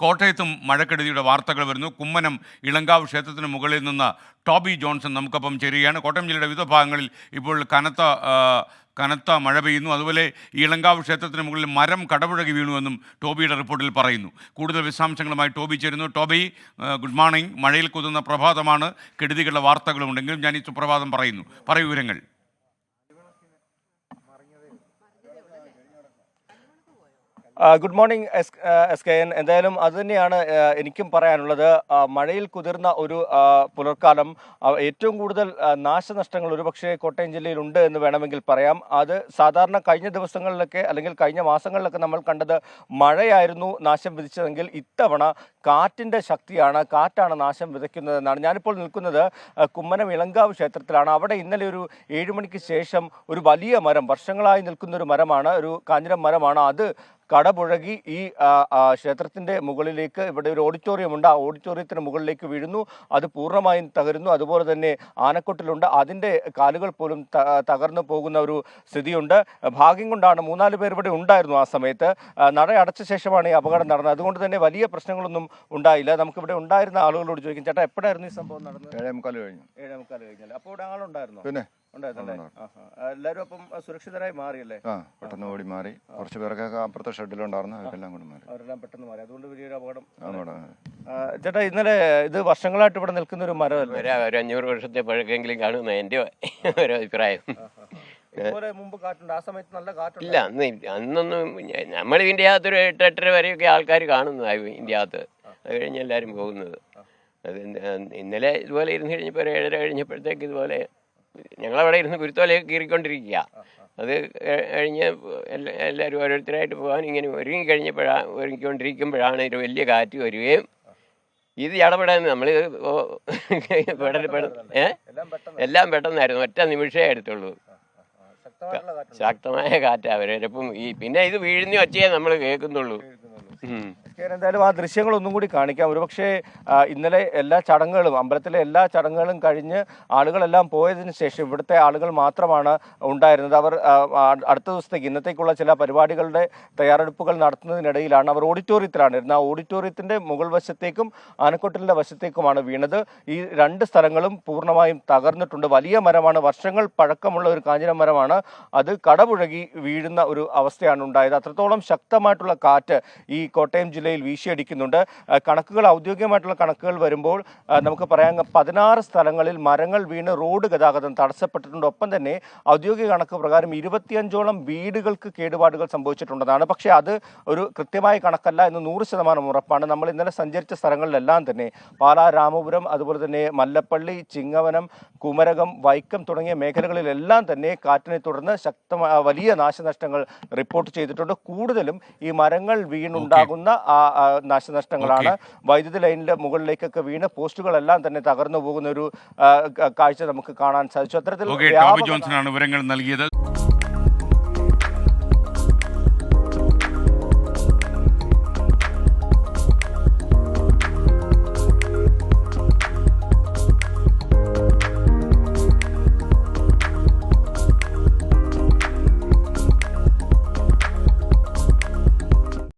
കോട്ടയത്തും മഴക്കെടുതിയുടെ വാർത്തകൾ വരുന്നു. കുമ്മനം ഇളങ്കാവ് ക്ഷേത്രത്തിന് മുകളിൽ നിന്ന് ടോബി ജോൺസൺ നമുക്കൊപ്പം ചേരുകയാണ്. കോട്ടയം ജില്ലയുടെ വിവിധ ഭാഗങ്ങളിൽ ഇപ്പോൾ കനത്ത മഴ പെയ്യുന്നു. അതുപോലെ ഈ ഇളങ്കാവ് ക്ഷേത്രത്തിന് മുകളിൽ മരം കടപുഴകി വീണുവെന്നും ടോബിയുടെ റിപ്പോർട്ടിൽ പറയുന്നു. കൂടുതൽ വിശദാംശങ്ങളുമായി ടോബി ചേരുന്നു. Toby, good morning. മഴയിൽ കുതിർന്ന പ്രഭാതമാണ്, കെടുതികളുടെ വാർത്തകളുമുണ്ടെങ്കിലും ഞാൻ ഈ സുപ്രഭാതം പറയുന്നു. പറയൂ വിവരങ്ങൾ. Good morning S K N. എന്തായാലും അതുതന്നെയാണ് എനിക്കും പറയാനുള്ളത്. മഴയിൽ കുതിർന്ന ഒരു പുലർക്കാലം ഏറ്റവും കൂടുതൽ നാശനഷ്ടങ്ങൾ ഒരുപക്ഷെ കോട്ടയം ജില്ലയിൽ ഉണ്ട് എന്ന് വേണമെങ്കിൽ പറയാം. അത് സാധാരണ കഴിഞ്ഞ ദിവസങ്ങളിലൊക്കെ അല്ലെങ്കിൽ കഴിഞ്ഞ മാസങ്ങളിലൊക്കെ നമ്മൾ കണ്ടത് മഴയായിരുന്നു നാശം വിധിച്ചതെങ്കിൽ ഇത്തവണ കാറ്റിൻ്റെ ശക്തിയാണ്, കാറ്റാണ് നാശം വിതയ്ക്കുന്നതെന്നാണ്. ഞാനിപ്പോൾ നിൽക്കുന്നത് കുമ്മനം ഇളങ്കാവ് ക്ഷേത്രത്തിലാണ്. അവിടെ ഇന്നലെ ഒരു 7 മണിക്ക് ശേഷം ഒരു വലിയ മരം, വർഷങ്ങളായി നിൽക്കുന്ന ഒരു മരമാണ്, ഒരു കാഞ്ഞിരം മരമാണ്. അത് കടപുഴകി ഈ ക്ഷേത്രത്തിൻ്റെ മുകളിലേക്ക്, ഇവിടെ ഒരു ഓഡിറ്റോറിയം ഉണ്ട്, ആ ഓഡിറ്റോറിയത്തിന് മുകളിലേക്ക് വീഴുന്നു. അത് പൂർണ്ണമായും തകരുന്നു. അതുപോലെ തന്നെ ആനക്കൊട്ടിലുണ്ട്, അതിൻ്റെ കാലുകൾ പോലും തകർന്നു പോകുന്ന ഒരു സ്ഥിതിയുണ്ട്. ഭാഗ്യം കൊണ്ടാണ് 3-4 പേർ ഇവിടെ ഉണ്ടായിരുന്നു ആ സമയത്ത്. നട അടച്ച ശേഷമാണ് ഈ അപകടം നടന്നത്. അതുകൊണ്ട് തന്നെ വലിയ പ്രശ്നങ്ങളൊന്നും ഉണ്ടായില്ല. നമുക്കിവിടെ ഉണ്ടായിരുന്ന ആളുകളോട് ചോദിക്കും, ചേട്ടാ എപ്പോഴായിരുന്നു ഈ സംഭവം നടന്നത്? 7:45 കഴിഞ്ഞു. 7:45 കഴിഞ്ഞാൽ. അപ്പോൾ ഇവിടെ ആളുണ്ടായിരുന്നോ? പിന്നെ ഉണ്ടായിരുന്നല്ലേ? എല്ലാവരും അപ്പം സുരക്ഷിതരായി മാറിയല്ലേ? പെട്ടെന്ന് ഓടി മാറി. കുറച്ച് പേർക്കൊക്കെ അപ്പുറത്തെ ഷെഡിലുണ്ടായിരുന്നു, അവർക്കെല്ലാം കൂടി മാറി. അവരെല്ലാം പെട്ടെന്ന് മാറി. അതുകൊണ്ട് വലിയൊരു അപകടം. ചേട്ടാ, ഇന്നലെ ഇത് വർഷങ്ങളായിട്ട് ഇവിടെ നിൽക്കുന്ന ഒരു മരമല്ലേ? ഒരു 500 വർഷത്തെ പഴക്കെങ്കിലും കാണുന്ന എൻ്റെ ഒരു അഭിപ്രായം. ഇതുപോലെ മുമ്പ് കാറ്റുണ്ട്? ആ സമയത്ത് നല്ല കാറ്റുണ്ട്? ഇല്ല, അന്നൊന്നും നമ്മൾ ഇതിൻ്റെ അകത്തൊരു 8-8:30 വരെയൊക്കെ ആൾക്കാർ കാണുന്നതായി ഇതിൻ്റെ അകത്ത്. അത് കഴിഞ്ഞ് എല്ലാവരും പോകുന്നത്. അത് ഇന്നലെ ഇതുപോലെ ഇരുന്ന് കഴിഞ്ഞപ്പോൾ ഒരു 7:30 കഴിഞ്ഞപ്പോഴത്തേക്ക് ഇതുപോലെ ഞങ്ങളവിടെ ഇരുന്ന് കുരുത്തോലയൊക്കെ കീറിക്കൊണ്ടിരിക്കുക. അത് കഴിഞ്ഞ് എല്ലാവരും ഓരോരുത്തരായിട്ട് പോകാൻ ഇങ്ങനെ ഒരുങ്ങിക്കൊണ്ടിരിക്കുമ്പോഴാണ് ഒരു വലിയ കാറ്റ് വരികയും ഇത് ഇടപെടാൻ നമ്മൾ എല്ലാം പെട്ടെന്നായിരുന്നു. ഒറ്റ നിമിഷമേ എടുത്തുള്ളൂ. ശക്തമായ കാറ്റ് അവരപ്പം പിന്നെ ഇത് വീഴുന്ന ഒച്ചയെ നമ്മൾ കേൾക്കുന്നുള്ളൂ. എന്തായാലും ആ ദൃശ്യങ്ങളൊന്നും കൂടി കാണിക്കാം. ഒരുപക്ഷെ ഇന്നലെ എല്ലാ ചടങ്ങുകളും, അമ്പലത്തിലെ എല്ലാ ചടങ്ങുകളും കഴിഞ്ഞ് ആളുകളെല്ലാം പോയതിനു ശേഷം ഇവിടുത്തെ ആളുകൾ മാത്രമാണ് ഉണ്ടായിരുന്നത്. അവർ അടുത്ത ദിവസത്തേക്ക് ഇന്നത്തേക്കുള്ള ചില പരിപാടികളുടെ തയ്യാറെടുപ്പുകൾ നടത്തുന്നതിനിടയിലാണ് അവർ ഓഡിറ്റോറിയത്തിലാണ് ഇരുന്നത്. ആ ഓഡിറ്റോറിയത്തിൻ്റെ മുകൾ വശത്തേക്കും ആനക്കൊട്ടിലിൻ്റെ വശത്തേക്കുമാണ് വീണത്. ഈ 2 സ്ഥലങ്ങളും പൂർണ്ണമായും തകർന്നിട്ടുണ്ട്. വലിയ മരമാണ്, വർഷങ്ങൾ പഴക്കമുള്ള ഒരു കാഞ്ഞിരം മരമാണ്. അത് കടപുഴകി വീഴുന്ന ഒരു അവസ്ഥയാണ് ഉണ്ടായത്. അത്രത്തോളം ശക്തമായിട്ടുള്ള കാറ്റ് ഈ കോട്ടയം ജില്ലയിൽ വീശിയടിക്കുന്നുണ്ട്. ഔദ്യോഗികമായിട്ടുള്ള കണക്കുകൾ വരുമ്പോൾ നമുക്ക് പറയാം 16 സ്ഥലങ്ങളിൽ മരങ്ങൾ വീണ് റോഡ് ഗതാഗതം തടസ്സപ്പെട്ടിട്ടുണ്ട്. ഒപ്പം തന്നെ ഔദ്യോഗിക കണക്ക് പ്രകാരം 25ഓളം വീടുകൾക്ക് കേടുപാടുകൾ സംഭവിച്ചിട്ടുണ്ടെന്നാണ്. പക്ഷേ അത് ഒരു കൃത്യമായ കണക്കല്ല എന്ന് 100% ഉറപ്പാണ്. നമ്മൾ ഇന്നലെ സഞ്ചരിച്ച സ്ഥലങ്ങളിലെല്ലാം തന്നെ പാലാ, രാമപുരം, അതുപോലെ തന്നെ മല്ലപ്പള്ളി, ചിങ്ങവനം, കുമരകം, വൈക്കം തുടങ്ങിയ മേഖലകളിലെല്ലാം തന്നെ കാറ്റിനെ തുടർന്ന് വലിയ നാശനഷ്ടങ്ങൾ റിപ്പോർട്ട് ചെയ്തിട്ടുണ്ട്. കൂടുതലും ഈ മരങ്ങൾ വീണുണ്ടാകുന്ന നാശനഷ്ടങ്ങളാണ്. വൈദ്യുതി ലൈനിന്റെ മുകളിലേക്കൊക്കെ വീണ് പോസ്റ്റുകളെല്ലാം തന്നെ തകർന്നു പോകുന്ന ഒരു കാഴ്ച നമുക്ക് കാണാൻ സാധിച്ചു. അത്തരത്തിൽ ടോബി ജോൺസനാണ് വിവരങ്ങൾ നൽകിയത്.